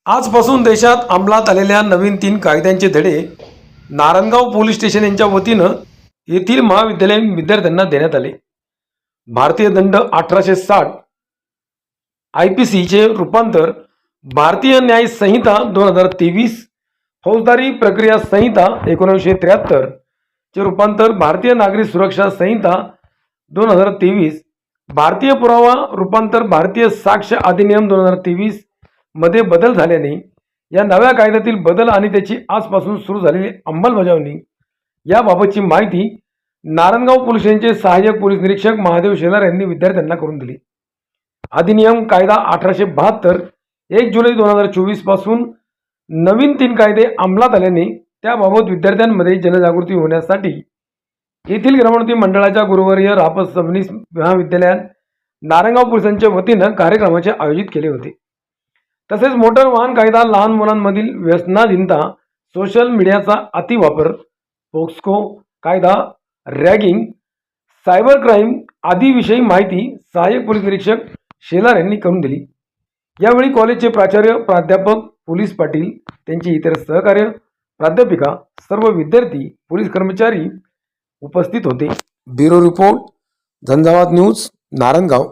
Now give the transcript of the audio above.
आजपासून देशात अंमलात आलेल्या नवीन 3 कायद्यांचे धडे नारायणगाव पोलीस स्टेशन यांच्या वतीनं येथील महाविद्यालयीन विद्यार्थ्यांना देण्यात आले। भारतीय दंड 1860 IPCचे रूपांतर भारतीय न्याय संहिता 2023, फौजदारी प्रक्रिया संहिता 1973 चे रूपांतर भारतीय नागरिक सुरक्षा संहिता 2023, भारतीय पुरावा रूपांतर भारतीय साक्ष अधिनियम 2023 मध्ये बदल झाल्याने या नव्या कायद्यातील बदल आणि त्याची आजपासून सुरू झालेली अंमलबजावणी याबाबतची माहिती नारायणगाव पोलीस स्टेशनचे सहाय्यक पोलीस निरीक्षक महादेव शेलार यांनी विद्यार्थ्यांना करून दिली। अधिनियम कायदा 1872 1 जुलै 2024 पासून नवीन 3 कायदे अंमलात आल्याने त्याबाबत विद्यार्थ्यांमध्ये जनजागृती होण्यासाठी येथील ग्रामोन्नती मंडळाच्या गुरुवर्य रापस सबनीस महाविद्यालयात नारायणगाव पोलिसांच्या वतीनं कार्यक्रमाचे आयोजित केले होते। तसेच मोटार वाहन कायदा, लहान मुलांमधील व्यसनाधीनता, सोशल मीडियाचा अतिवापर, पोक्सो कायदा, रॅगिंग, सायबर क्राईम आदी विषयी माहिती सहाय्यक पोलीस निरीक्षक शेलार यांनी करून दिली। यावेळी कॉलेजचे प्राचार्य, प्राध्यापक, पोलीस पाटील, त्यांचे इतर सहकार्य, प्राध्यापिका, सर्व विद्यार्थी, पोलीस कर्मचारी उपस्थित होते। Bureau report, Jhanjhavat news, Narayangaon.